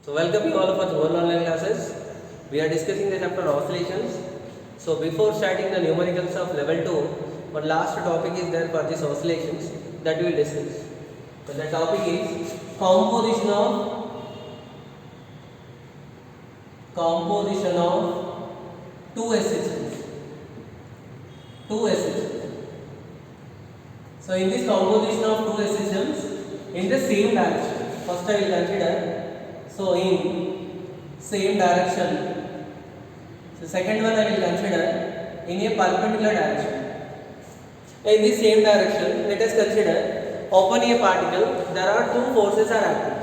So welcome you all of our Juval online classes. We are discussing the chapter oscillations. So before starting the numericals of level 2, one last topic is there for these oscillations that we will discuss. So the topic is composition of two SHMs. So in this composition of two SHMs in the same direction. First I will consider. So in same direction. So second one I will consider in a perpendicular direction. In this same direction, let us consider upon a particle there are two forces are acting.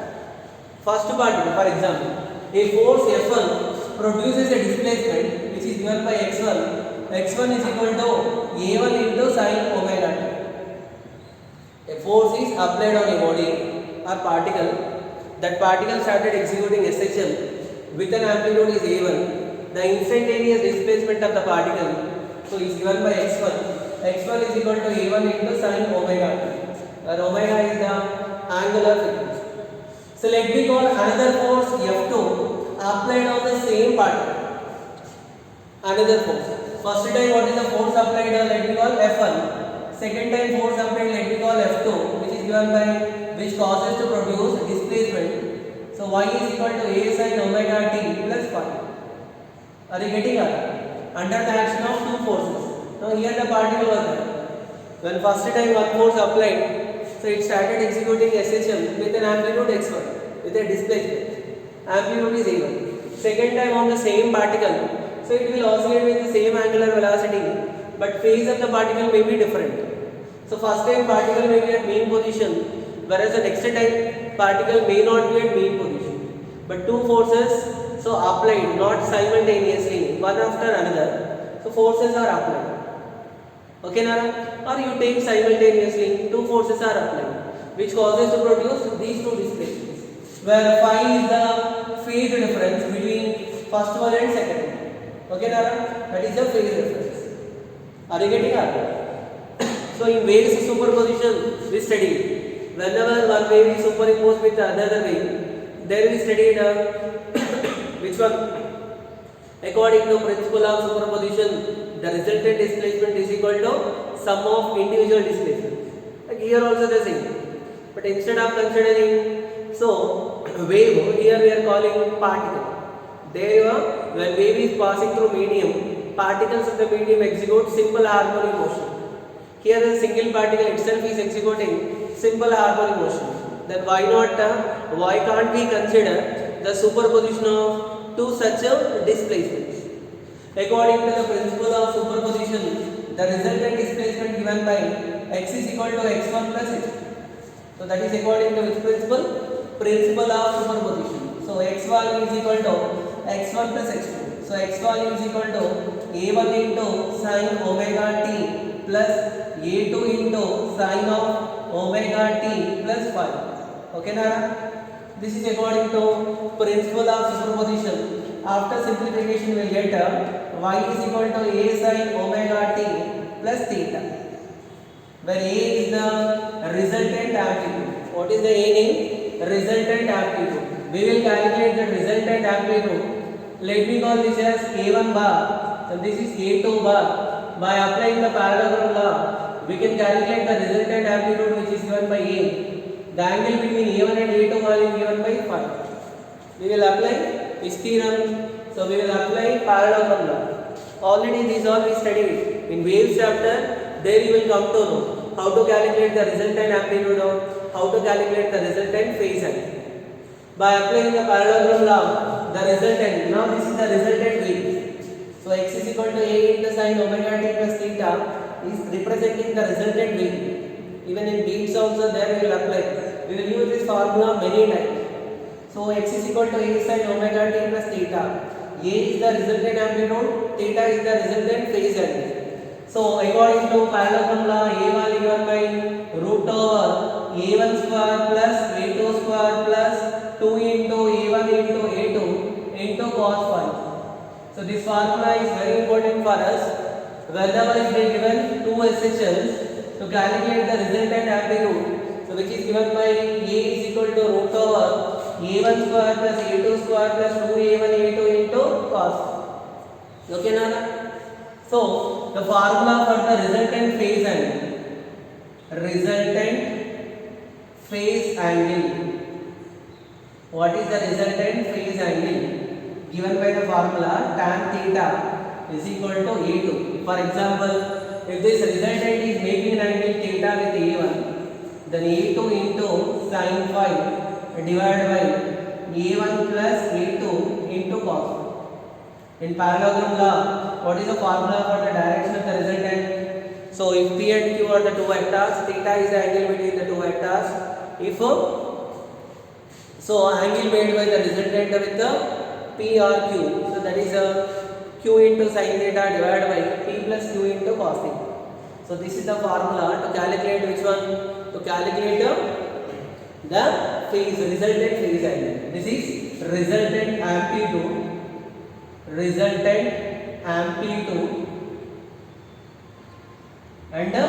First particle, for example, a force F1 produces a displacement which is given by x1. x1 is equal to a1 into sin omega t. A force is applied on a body or particle. That particle started executing SHM with an amplitude is a1. The instantaneous displacement of the particle so is given by x1. x1 is equal to a1 into sin omega t. Where omega is the angular frequency. So let me call another force F2 applied on the same particle. Another force. First time what is the force applied? Let me call F1. Second time force applied, let me call F2, which is given by which causes to produce displacement. So y is equal to a sin omega t plus phi. Are you getting it? Under the action of two forces. Now here the particle was there. When first time one force applied, so it started executing SHM with an amplitude x1 with a displacement. Amplitude is a1. Second time on the same particle, so it will oscillate with the same angular velocity, but phase of the particle may be different. So first time particle may be at mean position, whereas the next time particle may not be at mean position. But two forces so applied not simultaneously, one after another. So forces are applied. Okay, Nara? Or you take simultaneously, two forces are applied, which causes to produce these two displacements. Where phi is the phase difference between first one and second one. Okay, Nara? That is the phase difference. Are you getting it? So in waves superposition we studied. Whenever one wave is superimposed with another wave, there we studied which one? According to principle of superposition, the resultant displacement is equal to sum of individual displacements. Like here also the same. But instead of considering wave, here we are calling particle. There when wave is passing through medium, particles of the medium execute simple harmonic motion. Here the single particle itself is executing simple harmonic motion. Then why can't we consider the superposition of two such displacements? According to the principle of superposition, the resultant displacement given by x is equal to x1 plus x2. So that is according to which principle? Principle of superposition. So x1 is equal to x1 plus x2. So x1 is equal to a1 into sin omega t plus a2 into sin of omega t plus phi. Okay, Nara? This is according to principle of superposition. After simplification, we will get y is equal to a sin omega t plus theta, where a is the resultant amplitude. What is the a name? Resultant amplitude. We will calculate the resultant amplitude. Let me call this as a1 bar. So this is a2 bar. By applying the parallelogram law, we can calculate the resultant amplitude which is given by a. The angle between a1 and a2 bar is given by phi. We will apply this theorem. So we will apply parallelogram law. Already these all we studied. In waves chapter, there you will come to know how to calculate the resultant amplitude or how to calculate the resultant phase angle. By applying the parallelogram law, the resultant, now this is the resultant wave. So x is equal to a into sin omega t plus theta is representing the resultant wave. Even in beats also there we will apply. We will use this formula many times. So x is equal to a sin omega t plus theta. A is the resultant amplitude, theta is the resultant phase angle. So according to parallelogram law, a1 is given by root over a1 square plus a2 square plus 2 into a1 into a2 into cos phi. So this formula is very important for us. Whenever it is given two SHMs to calculate the resultant amplitude, so which is given by a is equal to root over a1 square plus a2 square plus 2a1 a2 into cos. Okay na? So the formula for the resultant phase angle. Resultant phase angle. What is the resultant phase angle? Given by the formula tan theta is equal to a2. For example, if this resultant is making an angle theta with a1, then a2 into sin phi divided by a1 plus a2 into cos. In parallelogram law, what is the formula for the direction of the resultant? So if P and Q are the two vectors, theta is the angle between the two vectors. If so angle made by the resultant with the P or Q, so that is Q into sin theta divided by P plus Q into cos theta. So this is the formula to calculate which one? To calculate the phase, resultant phase angle. This is resultant amplitude and the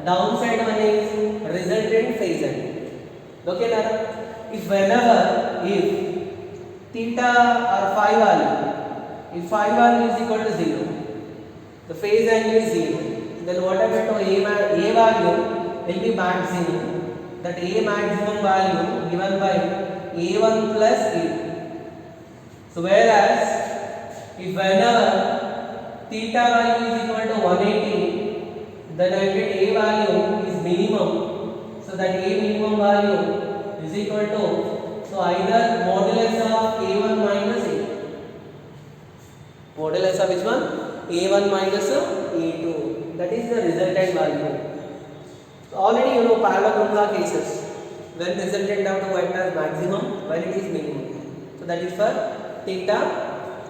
downside one is resultant phase angle. Okay na? If theta or phi value, if phi value is equal to 0, the phase angle is 0, then what happened to a value will be maximum. That a maximum value given by a1 plus a2. So whereas if whenever theta value is equal to 180, then I get a value is minimum. So that a minimum value is equal to, so either modulus of a1 minus a2. Modulus of which one? a1 minus a2. That is the resultant value. So already you know parallelogram law cases. When resultant of the vector is maximum, when it is minimum. So that is for theta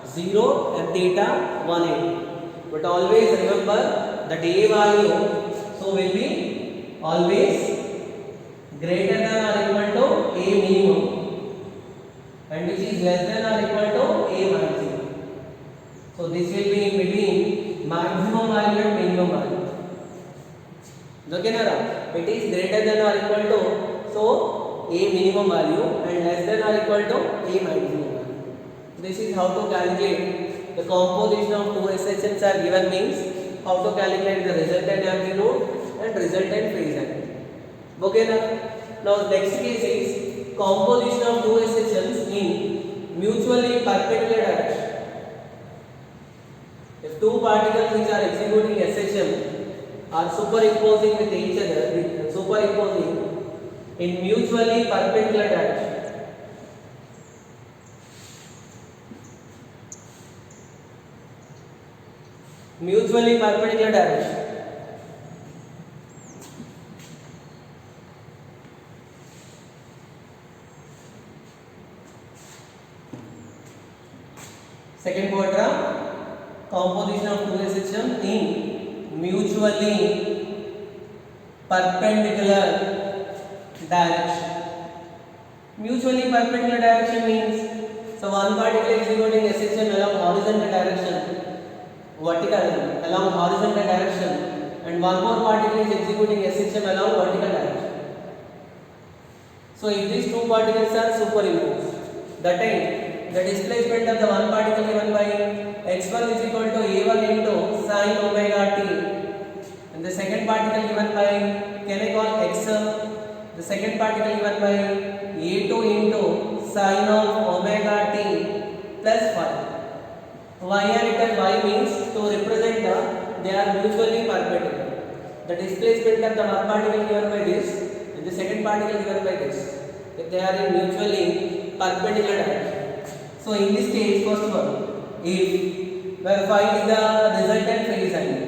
0 and theta 180. But always remember that a value so will be always greater than or equal to a minimum, and which is less than or equal to a maximum. So this will be in between maximum value and minimum value. Okay na? It is greater than or equal to so a minimum value and less than or equal to a maximum value. This is how to calculate the composition of two SHMs are given means how to calculate the resultant amplitude and resultant phase angle. Okay na? Now next case is composition of two SHMs in mutually perpendicular direction. If two particles which are executing SHM are superimposing with each other, superimposing in mutually perpendicular direction. Mutually perpendicular direction. Second quadrant, composition of two SHM in mutually perpendicular direction. Mutually perpendicular direction means, so one particle executing SHM along horizontal direction, vertical along horizontal direction, and one more particle is executing SHM along vertical direction. So if these two particles are superimposed, that time the displacement of the one particle given by x1 is equal to a1 into sin omega t, and the second particle given by, can I call x, the second particle given by a2 into sin of omega t plus phi. Why are written y means to represent they are mutually perpendicular. The displacement of the one particle given by this and the second particle given by this, if they are in mutually perpendicular direction. So in this case, first one, if where phi is the resultant phase angle,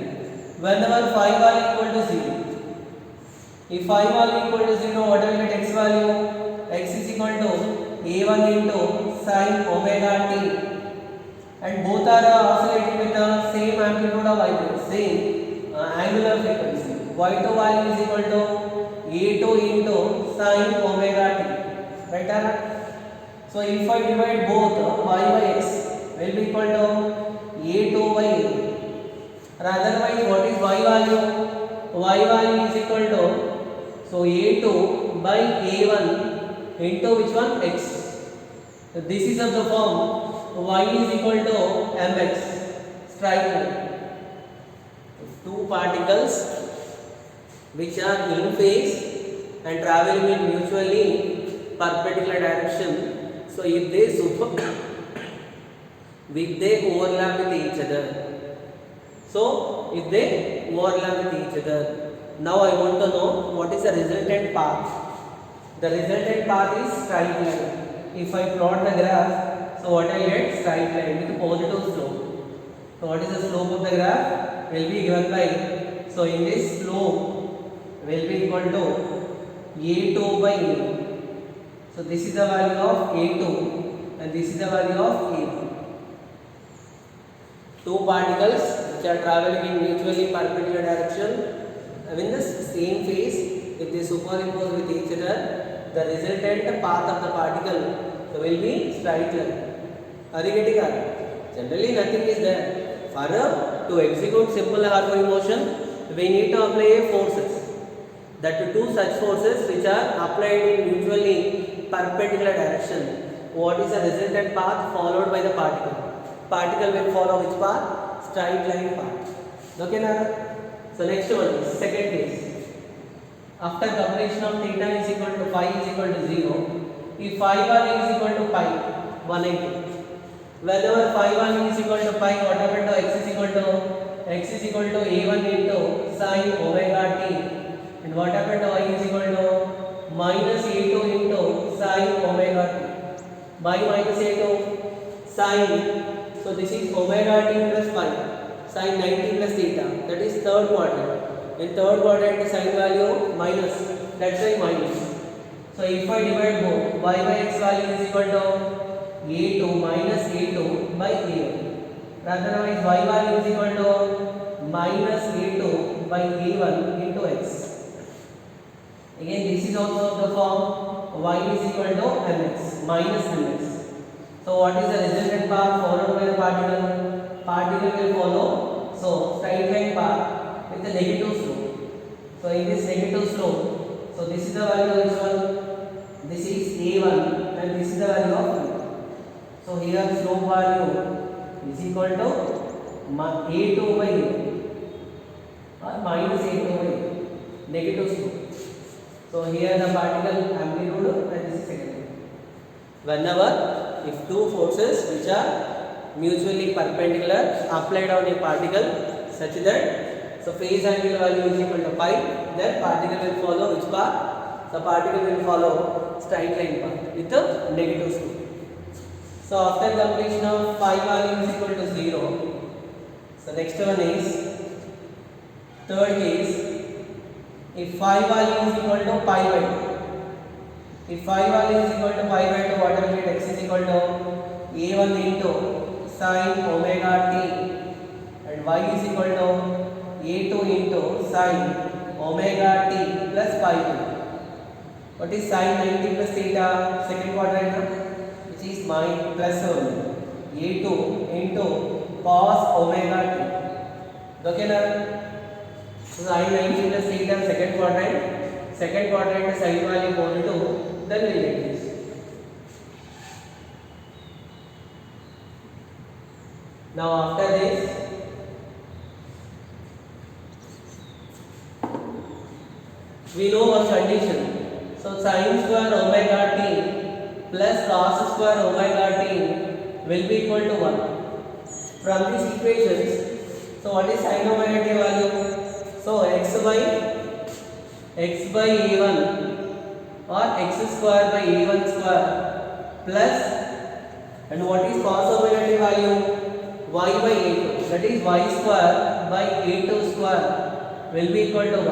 whenever phi value equal to 0, if phi value equal to 0, what will get x value? X is equal to a1 into sin omega t, and both are oscillating with the same amplitude of vibration, same angular frequency. Y2 value is equal to a2 into sin omega t, right? So if I divide both y by x will be equal to a2 by a. Otherwise, what is y value? Y value is equal to, so a2 by a1 into which one? X. This is of the form y is equal to mx, straight line. If two particles which are in phase and traveling in mutually perpendicular direction, so if they overlap with each other, so if they overlap with each other, now I want to know what is the resultant path. The resultant path is straight line. If I plot the graph, so what I get? Straight line with positive slope. So what is the slope of the graph? Will be given by, so in this slope will be equal to a2 by a. So this is the value of a2 and this is the value of a1. Two particles which are traveling in mutually perpendicular direction in the same phase, if they superimpose with each other, the resultant path of the particle will be straight line. Are you getting it? Generally nothing is there. For to execute simple harmonic motion, we need to apply forces. That two such forces which are applied in mutually perpendicular direction. What is the resultant path followed by the particle? Particle will follow which path? Straight line path. Okay now? So next one, second case. After completion of theta is equal to phi is equal to 0, if phi 1 is equal to pi 180. Whenever phi 1 is equal to pi, what happened to x is equal to a1 into sin omega t, and what happened to y is equal to minus a2 into sin omega t. By minus a2 sin, so this is omega t plus pi, sin 90 plus theta, that is third quadrant. In third quadrant sin value minus, that's why minus. So if I divide both, y by x value is equal to a2 minus a2 by a1. Otherwise y value is equal to minus a2 by a1 into x. Again this is also of the form y is equal to mx minus mx. So what is the resultant path followed by the particle? Particle will follow, so straight line path with the negative slope. So in this negative slope, so this is the value of which one? This is a1 and this is the value of b. So here slope value is equal to a2 by a or minus a2 by a, negative slope. So here the particle amplitude and this is second. Whenever if two forces which are mutually perpendicular applied on a particle such that, so phase angle value is equal to pi, then particle will follow which path? The particle will follow straight line path with the negative slope. So after completion of phi value is equal to 0, so next one is third case. If phi value is equal to pi by 2, if phi value is equal to pi by 2, what will get? X is equal to a1 into sin omega t and y is equal to a2 into sin omega t plus pi. What is sin 90 plus theta? Second quadrant, which is my plus a2 into cos omega t. Okay now? Sin 90 plus theta second quadrant. Second quadrant sin value positive, then we will get this. Now after this, we know one condition. So sin square omega t plus cos square omega t will be equal to 1. From these equations, so what is sin omega t value? So x by a1 or x square by a1 square plus, and what is cos omega t value? Y by a2, that is y square by a2 square will be equal to 1.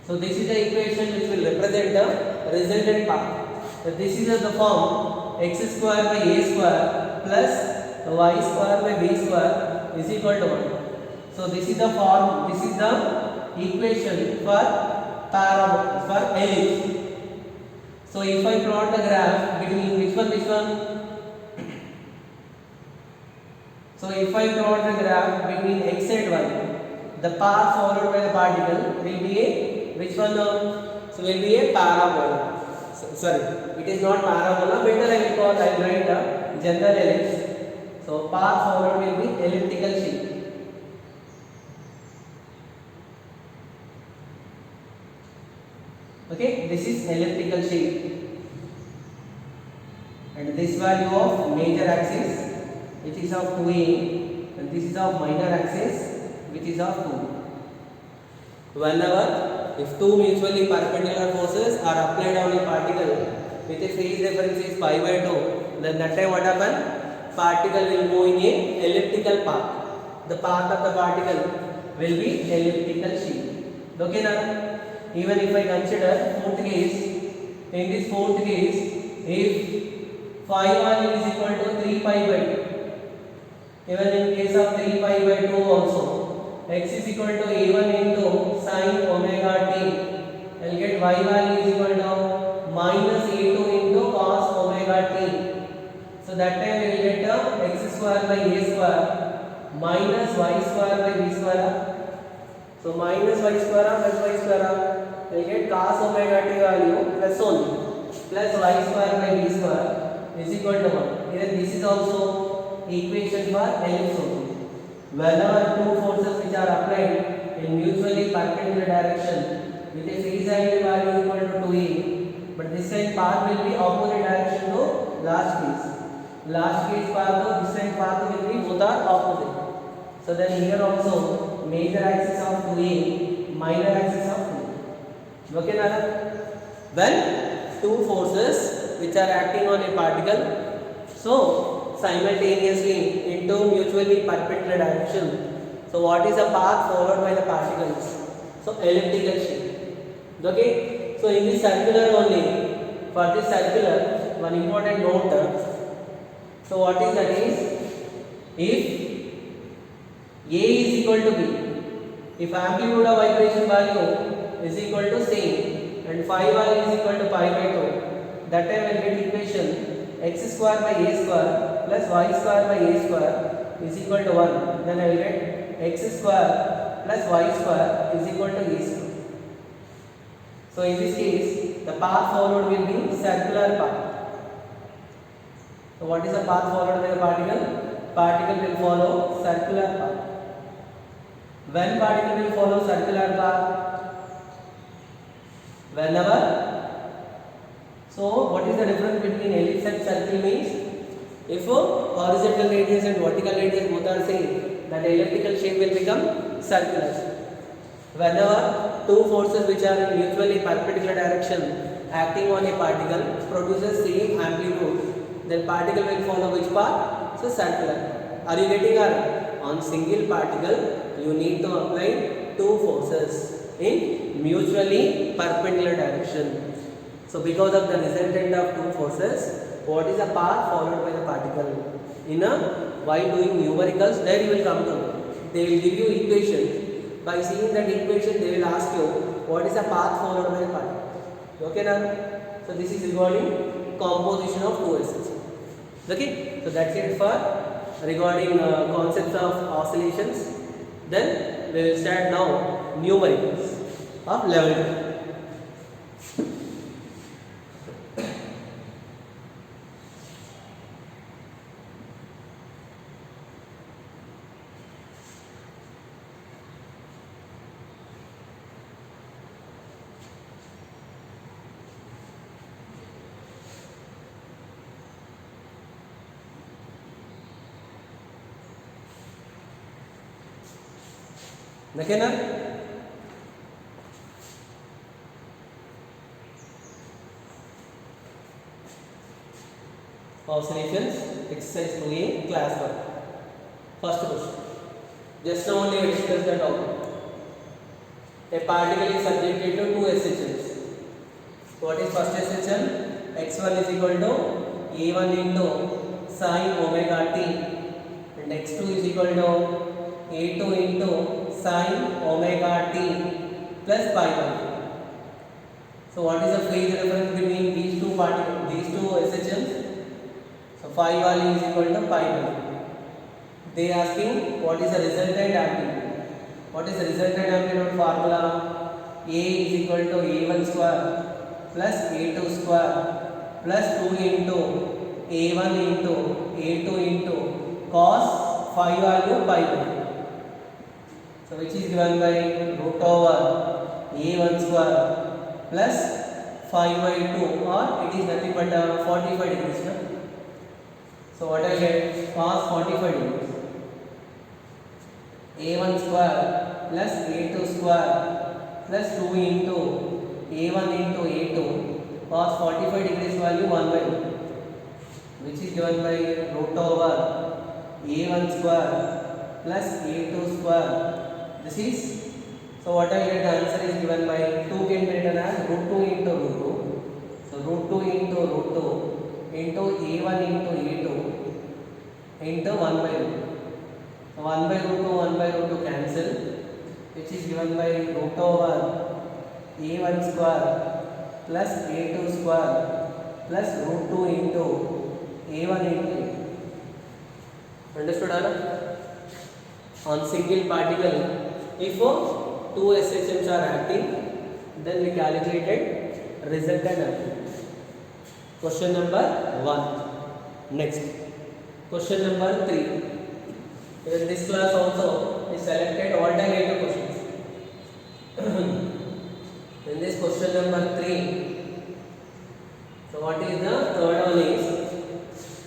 So this is the equation which will represent the resultant path. So this is the form x square by a square plus y square by b square is equal to 1. So this is the form, this is the equation for parabola, for ellipse. So if I plot the graph between which one? So if I plot the graph between x and y, the path followed by the particle will be a which one? So will be a parabola. sorry, it is not parabola. Better I will call, I will write the general ellipse. So path forward will be elliptical shape. Okay, this is elliptical shape, and this value of major axis, which is of 2a, and this is of minor axis, which is of 2. Whenever if two mutually perpendicular forces are applied on a particle with a phase difference is pi by 2, then that time what happen? Particle will go in a elliptical path. The path of the particle will be elliptical shape. Okay now? Even if I consider fourth case, in this fourth case, if phi 1 is equal to 3 pi by 2, even in case of 3 pi by 2 also, x is equal to a1 into sin omega t, I will get y value is equal to minus a2 into cos omega t. So that time we will get x square by a square minus y square by b square. So minus y square plus y square, we will get cos omega t value plus only plus y square by b square is equal to 1. Even this is also equation for ellipse only. Whenever two forces which are applied in mutually perpendicular direction with a phase angle value equal to 2a, but this time path will be opposite direction to last case. Last case path, this time path will be both are opposite. So then here also major axis of 2a, minor axis of 2. Okay, Nara? When two forces which are acting on a particle, so simultaneously into mutually perpendicular direction. So what is the path followed by the particles? So elliptical shape. Okay. So in this circular only, for this circular, one important note. So what is that is, if A is equal to B, if amplitude of vibration value is equal to same and phi value is equal to pi by 2, that time I will get equation x square by a square plus y square by a square is equal to 1. Then I will get x square plus y square is equal to a square. So in this case, the path followed will be circular path. So what is the path followed by the particle? Particle will follow circular path. When particle will follow circular path? Whenever. So what is the difference between ellipse and circle means? If horizontal radius and vertical radius both are same, then elliptical shape will become circular. Whenever two forces which are in mutually perpendicular direction acting on a particle produces same amplitude, then particle will follow which path? So circular. Are you getting her? On single particle you need to apply two forces in mutually perpendicular direction. So because of the resultant of two forces, what is the path followed by the particle? While doing numericals, there you will come to know. They will give you equation. By seeing that equation, they will ask you what is the path followed by the particle. Okay now? So this is regarding composition of two SH. Okay? So that's it for regarding concepts of oscillations. Then we will start now numericals of level 2. देखें ना, oscillations exercise 2a class 1. First question. Just now only we discussed the topic. A particle is subjected to two SHLs. What is first SHL? x1 is equal to a1 into sin omega t and x2 is equal to a2 into sin omega t plus pi by 2. So what is the phase difference between these two particles, these two SHLs? So phi value is equal to pi by 2. They are asking what is the resultant amplitude. What is the resultant amplitude formula? A is equal to a1 square plus a2 square plus 2 into a1 into a2 into cos phi value pi value. So which is given by root over a1 square plus phi by 2, or it is nothing but 45 degrees. No? So what I get? Cos 45 degrees. a1 square plus a2 square plus 2 into a1 into a2 cos 45 degrees value 1 by 1, which is given by root over a1 square plus a2 square. This is, so what I get, the answer is given by 2 can be written as root 2 into root 2. So root 2 into root 2 into a1 into a2 into 1 by 1. So 1 by root 2, 1 by root 2 cancel, which is given by root over a1 square plus a2 square plus root 2 into a1 into a2. Understood, Anna? On single particle, if two SHMs are acting, then we calculated resultant amplitude. Question number 1. Next, question number 3. In this class also we selected alternative questions. In this question number 3, so what is the third one is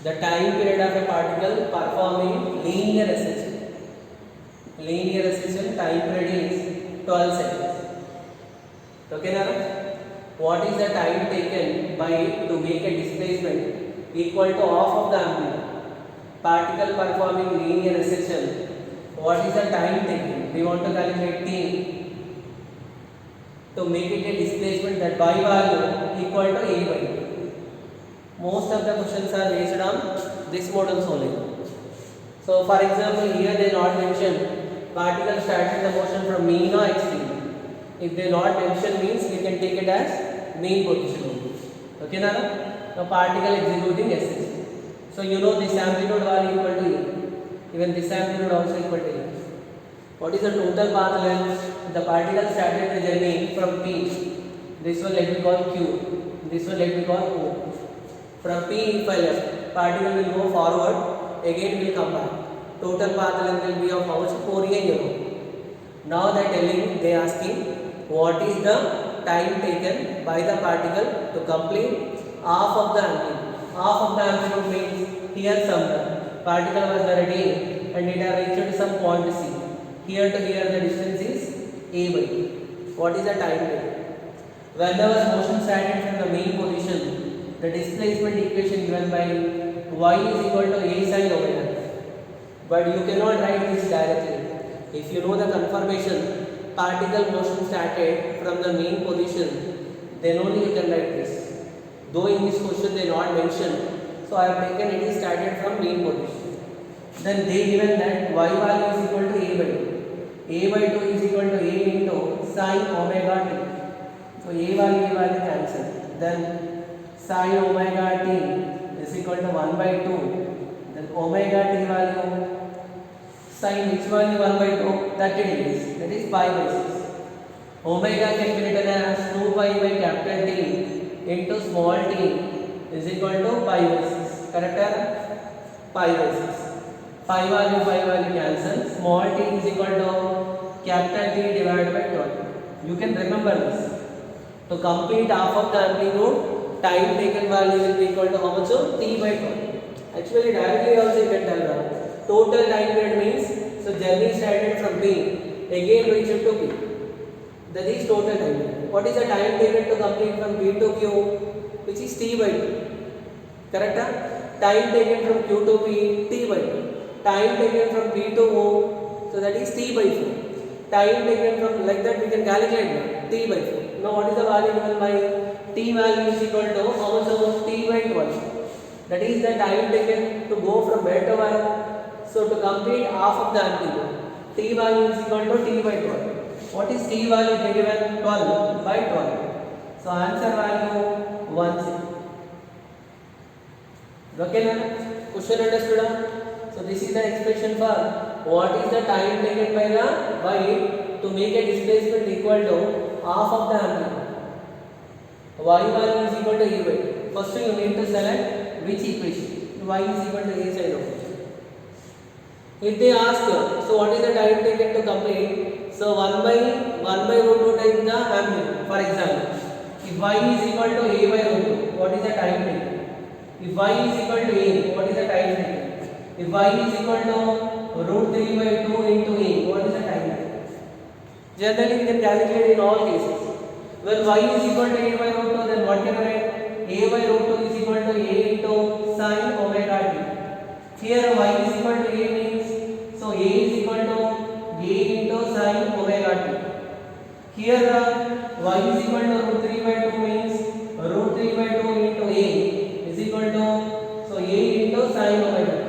the time period of a particle performing linear SHM. Linear SHM time period is 12 seconds. Okay, now what is the time taken by to make a displacement equal to half of the amplitude? Particle performing linear SHM, what is the time taken? We want to calculate t to make it a displacement that by value equal to a by 2. Most of the questions are based on this models only. So for example, here they not mention particle starting the motion from mean or extreme. If they not mention means we can take it as mean position only. Okay, now the particle executing SHM. So you know this amplitude value equal to a. Even this amplitude also equal to a. What is the total path length? The particle started the journey from P. This one let me call Q. This one let me call O. From P if I left, particle will go forward, again will come back. Total path length will be of how much? 4a. Now they asking what is the time taken by the particle to complete half of the amplitude. Half of the amplitude means here some particle was ready and it has reached some point C. Here to here the distance is a by 2. What is the time taken? Whenever motion started from the main position, the displacement equation given by y is equal to a sin omega. But you cannot write this directly. If you know the conformation, particle motion started from the main position, then only you can write this. Though in this question they not mentioned, so I have taken it is started from main position. Then they given that y value is equal to a by 2. A by 2 is equal to a into sin omega t. So a value cancel. Then sin omega t is equal to 1 by 2. Then omega t value, sin which value 1 by 2? 30 degrees. That is pi by 6. Omega can be written as 2 pi by capital T into small t is equal to pi by 6. Correct? Pi by 6. Pi value cancel. Small t is equal to capital T divided by 12. You can remember this. To complete half of the amplitude, time taken value will be equal to how much? T by 12. Actually directly also you can tell that. Total time period means, so journey started from P, again reached to P. That is total time period. What is the time taken to complete from P to Q? Which is T by 2. Correct? Time taken from Q to P, T by 2. Time taken from P to O, so that is T by 4. Time taken from, like that we can calculate now, T by 4. Now what is the value given by T value is equal to how much of T by 12. That is the time taken to go from where to where. So to complete half of the amplitude, T value is equal to T by 12. What is T value? They given 12 by 12. So answer value 1. Okay, now question understood? So this is the expression for what is the time taken by the wire to make a displacement equal to half of the amplitude. y value is equal to ay. First you need to select which equation. Y is equal to a sine of x. If they ask, so what is the time taken to complete? So 1 by root 2 times the amplitude. For example, if y is equal to a by root 2, what is the time taken? If y is equal to a, what is the time taken? If y is equal to root 3 by 2 into a, what is the time taken? Generally, we can calculate in all cases. When y is equal to a by root 2, then what can I write? A by root 2 is equal to a into sine omega t. Here y is equal to a means, so a is equal to a into sine omega t. Here y is equal to root 3 by 2 means root 3 by 2 into a is equal to, so a into sine omega t.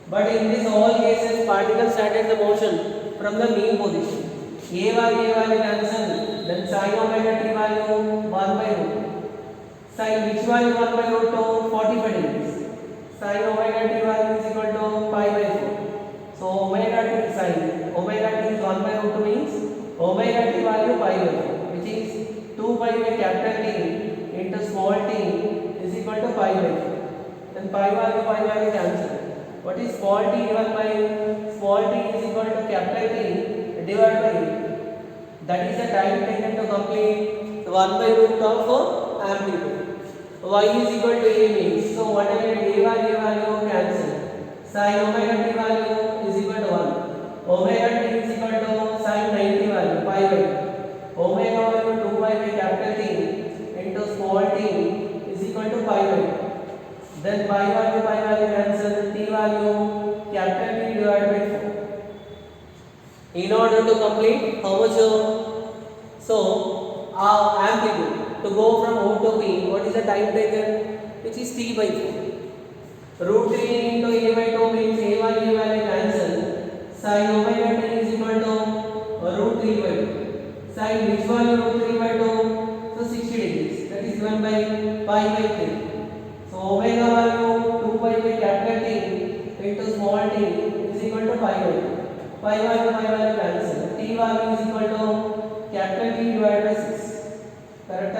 But in this all cases, particle started the motion from the mean position. A value cancel, then sine omega t value 1 by root. Sine which value 1 by root 2? 45 degrees. Sine omega t value is equal to pi by 4. So omega t sine omega t is 1 by root 2 means omega t value pi by 4, which is 2 pi by capital T into small t is equal to pi by 4. Then pi value cancel. What is small t given by small t is equal to capital T divided by 8. That is the time taken to complete 1 by root of amplitude. Y is equal to a means, so whatever a value cancel. Sin omega t value is equal to 1. Omega t is equal to sin 90 value pi by 2. Omega value 2 pi by capital T into small t is equal to pi by 2. Then pi value cancel, t value capital T divided by 4. In order to complete how much? So amplitude to go from O to P, what is the time taken? Which is t by 4. Root 3 into a by 2 means a value cancel. Sin omega t is equal to root 3 by 2. Sin which value root 3 by 2? So 60 degrees. That is given by pi by 3. So omega value 2 pi by capital T into small t is equal to pi by 2. Pi value cancel. T value is equal to capital T divided by 6. Correct?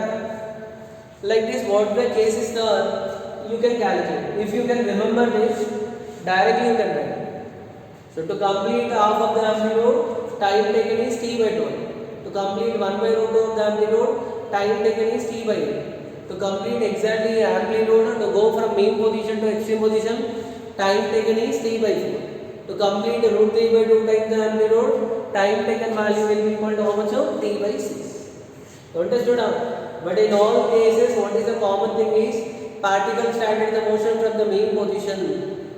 Like this, what the case is there, you can calculate. If you can remember this, directly you can write. So to complete half of the amplitude, time taken is t by 12. To complete 1 by root 2 of the amplitude, time taken is t by 8. To complete exactly amplitude, to go from mean position to extreme position, time taken is t by 4. To complete root 3 by 2 times the amplitude, time taken value will be equal to how much? T by 6. Understood? But in all cases, what is the common thing is particle started the motion from the mean position.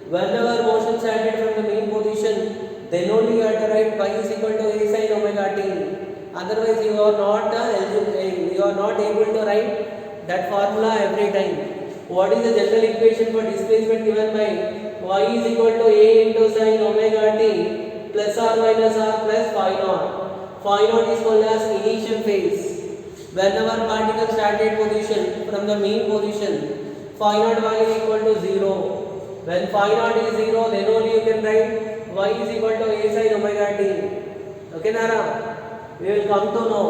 Whenever motion started from the mean position, then only you have to write y is equal to a sin omega t. Otherwise, you are not able to write that formula every time. What is the general equation for displacement given by y is equal to a into sin omega t plus or minus r plus phi naught. Phi naught is called as initial phase. Whenever particle started position from the mean position, phi naught value equal to 0. When phi naught is 0, then only you can write y is equal to a sin omega t. Okay, Nara? We will come to know.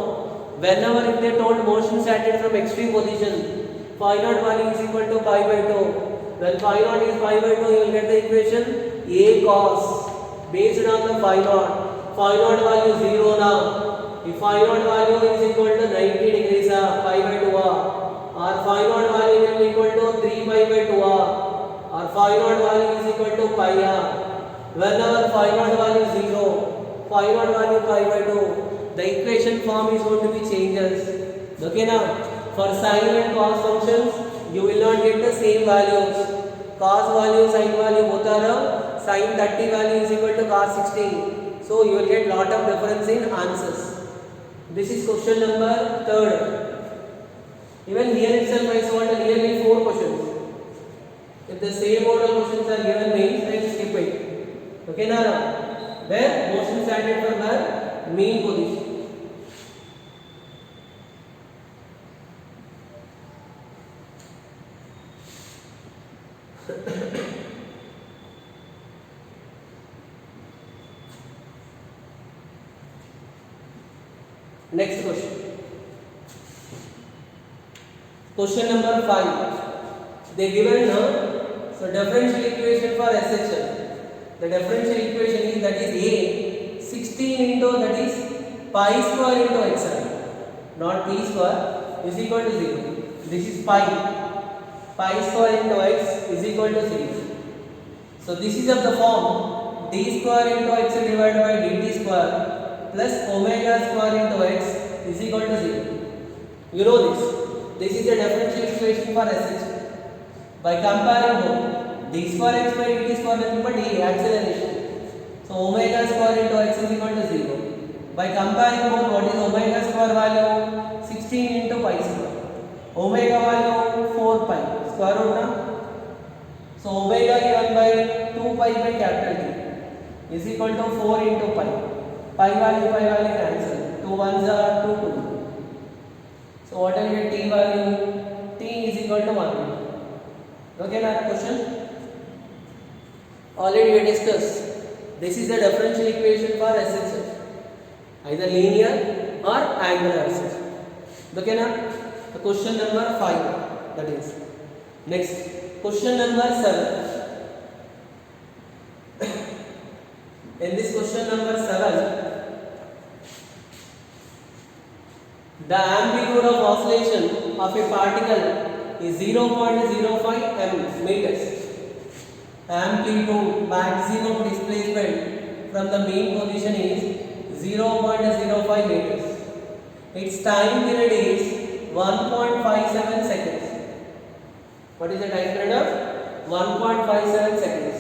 Whenever if they told motion started from extreme position, phi naught value is equal to pi by 2. When phi naught is pi by 2, you will get the equation a cos based on the phi naught. Phi naught value 0 now. If phi naught value is equal to 90 degrees, pi by 2, or phi naught value will be equal to 3 pi by 2, or phi naught value is equal to pi. Whenever phi naught value is 0, phi naught value pi by 2, the equation form is going to be changes. Okay now, for sine and cos functions, you will not get the same values. Cos value, sine value both are sine 30 value is equal to cos 60. So you will get lot of difference in answers. This is question number 3rd. Even here itself I solved nearly 4 questions. If the same model questions are given means I will skip it. Okay, now where motion started from the mean position. Next question. Question number 5. They given so differential equation for SHL. The differential equation is that is A 16 into that is pi square into xi, not p square, is equal to 0. This is pi square into x is equal to 0. So this is of the form d square into x divided by dt square plus omega square into x is equal to 0. You know this. This is a differential equation for SHL. By comparing both d square x by dt square nothing but a acceleration. So omega square into x is equal to 0. By comparing both, what is omega square value? 16 into pi square. Omega value 4 pi square root na. So omega given by 2 pi by capital T is equal to 4 into pi. Pi value cancel. 2 ones are 2 2. So what will get T value? T is equal to 1. Okay, now question. Already we discussed. This is the differential equation for SHL. Either linear or angular SHL. Okay, now the question number 5. That is next. Question number 7. In this question number 7, the amplitude of oscillation of a particle is 0.05 meters. Amplitude maximum displacement from the mean position is 0.05 meters. Its time period is 1.57 seconds. What is the time period of 1.57 seconds?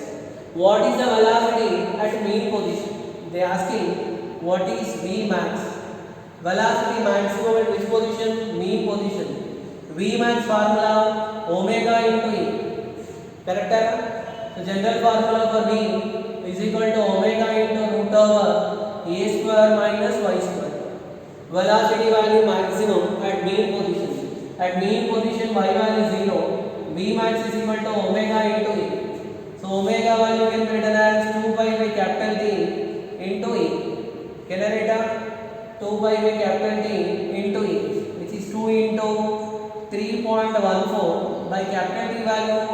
What is the velocity at mean position? They are asking what is V max. Velocity maximum at which position? Mean position. V max formula omega into E. Correct? So general formula for V is equal to omega into root over A square minus Y square. Velocity value maximum at mean position. At mean position Y value 0. V max is equal to omega into E. So omega value can be written as 2 pi by capital T into E. Can I write down? 2 pi by capital T into E, which is 2 into 3.14 by capital T value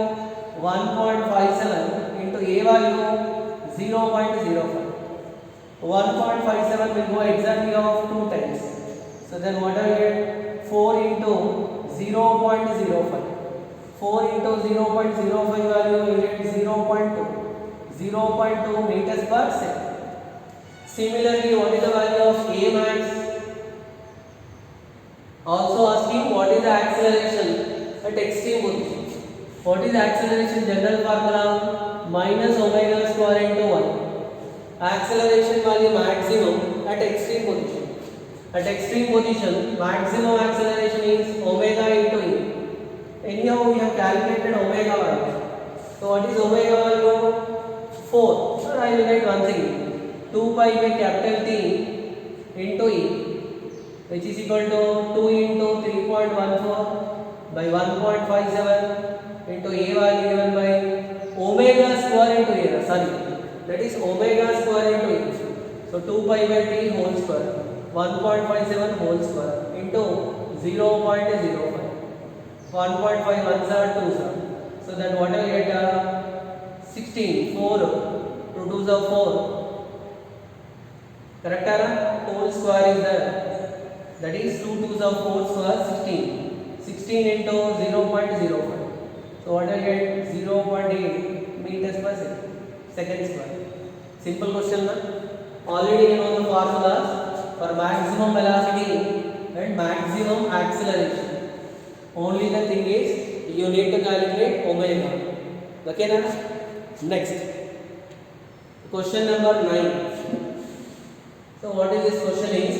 1.57 into A value 0.05. 1.57 will go exactly of 2 times. So then what I get? 4 into 0.05. 4 into 0.05 value will get 0.2. 0.2 meters per second. Similarly, what is the value of A max? Also asking what is the acceleration at extreme position. What is the acceleration? General formula minus omega square into 1. Acceleration value maximum at extreme position. At extreme position, maximum acceleration is omega into E. Anyhow, we have calculated omega value. So what is omega value? 4. So I will write once again. 2 pi by capital T into E, which is equal to 2 into 3.14 by 1.57 into A value given by omega square into A. Sorry, that is omega square into E. So 2 pi by T whole square, 1.57 whole square into 0.05. 1.5 ones are 2s are. So that what I get 16, 4, 2 2s are 4. Correct? Whole square is there. That is 2 2s of 4 square 16. 16 into 0.05. So what I get? 0.8 meters per second square. Simple question. Already you know the formulas for maximum velocity and maximum acceleration. Only the thing is you need to calculate omega. Okay? Next. Question number 9. So what is this question is?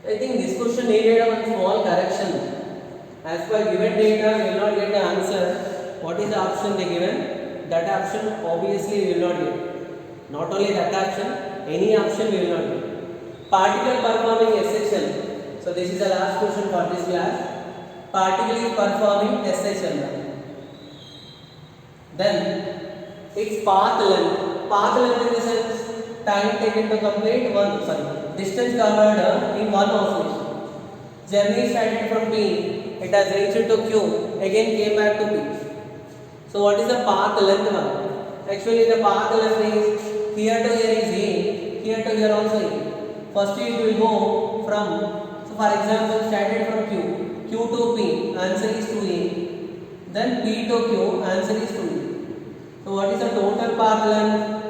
I think this question needed one small correction. As per given data, we will not get the answer. What is the option they given? That option obviously we will not get. Not only that option, any option we will not get. Particle performing SHL. So this is the last question for this class. Particle is performing SHL. Then its path length in the sense time taken to complete distance covered in one oscillation. Journey started from P, it has reached to Q, again came back to P. So what is the path length one? Actually the path length is here to here is A, here to here also A. First it will go from, so for example started from Q to P, answer is to A. Then P to Q, answer is to A. So what is the total path length?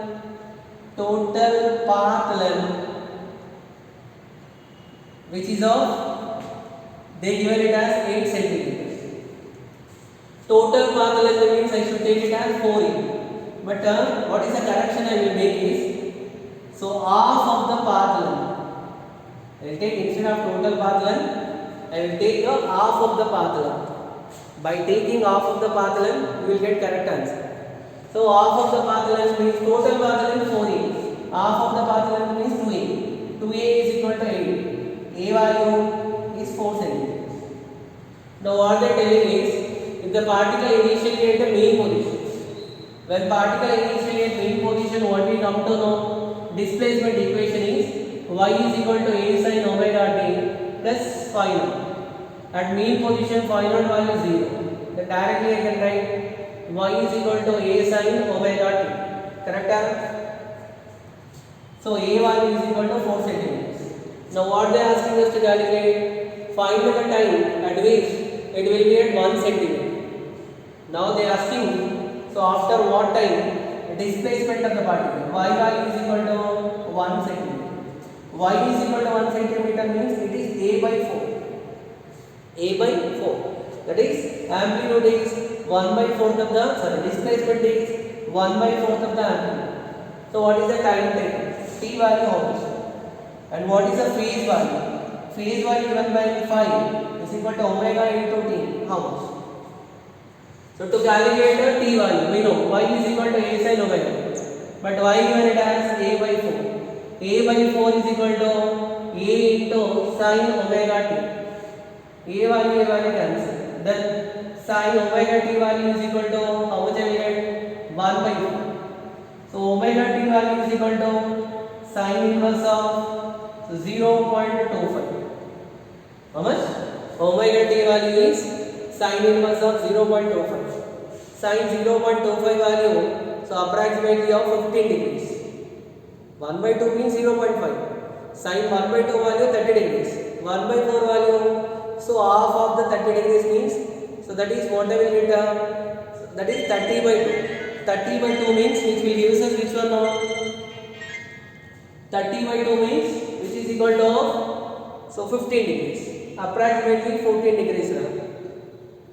Total path length, which is of, they given it as 8 centimeters. Total path length means I should take it as 4A. But what is the correction I will make is, so half of the path length. I will take, instead of total path length, I will take the half of the path length. By taking half of the path length, you will get correct answer. So half of the path length means total path length 4A. Half of the path length means 2A. 2A is equal to 8. A value is 4 centimeters. Now what they are telling is, if the particle initially at the main position, when particle initially at main position, what we come to know, displacement equation is y is equal to a sin omega t plus phi naught. At mean position phi naught value is 0. Then directly I can write y is equal to a sin omega t. Correct answer? So a value is equal to 4 centimeters. Now what they are asking us to calculate? Find the time at which it will be at 1 centimeter. Now they are asking, so after what time displacement of the particle? Y value is equal to 1 centimeter. Y is equal to 1 centimeter means it is a by 4. A by 4. That is amplitude is 1 by 4th of the, displacement is 1 by 4th of the amplitude. So what is the time taken? T value how much? And what is the phase value? Phase value given by phi is equal to omega into t. How much? So to calculate the t value, we know y is equal to a sin omega. But y given it as a by 4. A by 4 is equal to a into sin omega t. A value cancel. Then sin omega t value is equal to how much I will get? 1 by 4. So omega t value is equal to sin inverse of 0.25. How much? Omega t value is sin inverse of 0.25. Sin 0.25 value, so approximately of 15 degrees. 1 by 2 means 0.5. Sin 1 by 2 value 30 degrees. 1 by 4 value, so half of the 30 degrees means, so that is what I will get, that is 30 by 2. 30 by 2 means which will give us which one now? 30 by 2 means which is equal to, so 15 degrees. Approximately 14 degrees.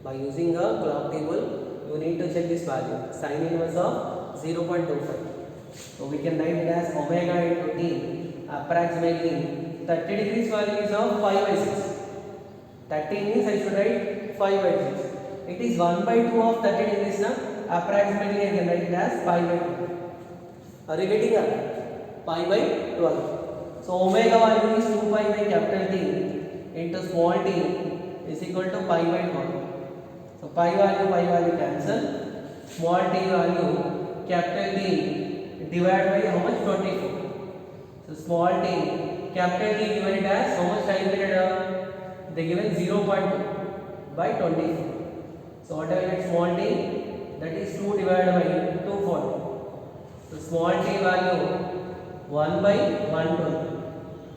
By using a clock table, you need to check this value. Sin inverse of 0.25. So we can write it as omega into t. Approximately 30 degrees value is of 5 by 6. 30 means I should write 5 by 6. It is 1 by 2 of 30 degrees now. Approximately I can write it as pi by 2. Are you getting that? Pi by 12. So omega value is 2 pi by capital T into small t is equal to pi by 12. So pi value cancel. Small t value capital T divided by how much? 24. So small t capital T given it as how much time period? They given 0.2 by 24. So what I will get small t? That is 2 divided by 240. So small t value 1 by 120.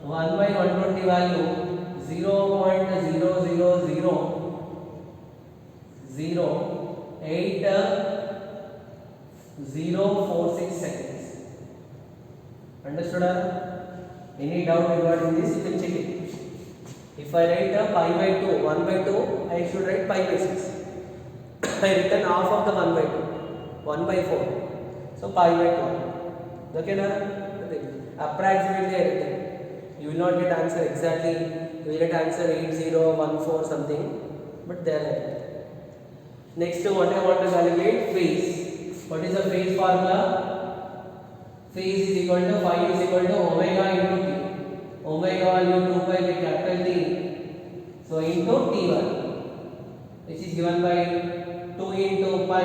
1 by 120 value 0.00008 seconds. Understood? Any doubt regarding this? You can check it. If I write pi by 2, 1 by 2, I should write pi by 6. I written half of the 1 by 2, 1 by 4. So pi by 2. Okay, na? Approximately I written. You will not get answer exactly. You will get answer 8014 something. But there. Next, what I want to calculate? Phase. What is the phase formula? Phase is equal to phi is equal to omega into t. Omega value 2 pi by capital T. So into t1, which is given by 2 into pi.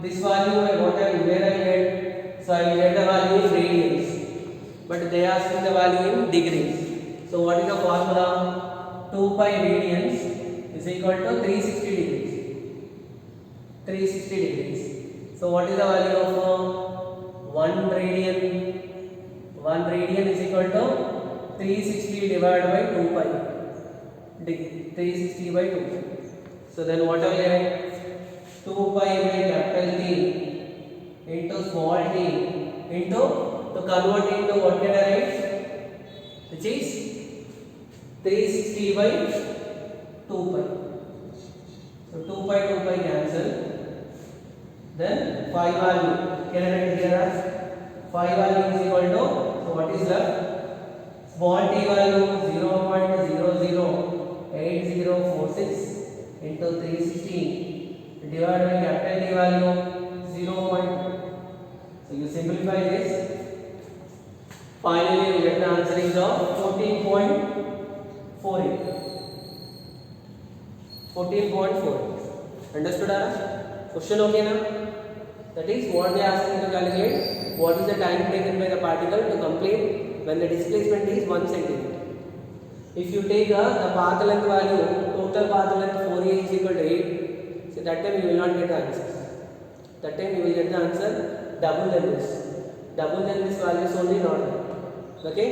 This value where I get? So I will get the value is radians. but they are asking the value in degrees. So what is the formula? 2 pi radians is equal to 360 degrees. 360 degrees. So what is the value of 1 radian? 1 radian is equal to 360 divided by 2 pi. 360 by 2 pi. So then what will get? 2 pi by capital T into small t into, to convert into what can I write? Which is 360 by 2 pi. So 2 pi cancel. Then phi value can I write here as phi value is equal to, so what is left? Small t value 0.008046 into 360 divided by capital T value 0. So you simplify this. Finally you get the answer is of 14.48. 14.48. Understood? Question okay now? That is what they are asking to calculate. What is the time taken by the particle to complete when the displacement is 1 centimeter? If you take the path length value, total path length 4a is equal to 8. So that time you will not get the answer. That time you will get the answer double than this. Double than this value is only not there. Okay?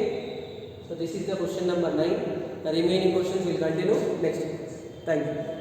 So this is the question number 9. The remaining questions will continue next week. Thank you.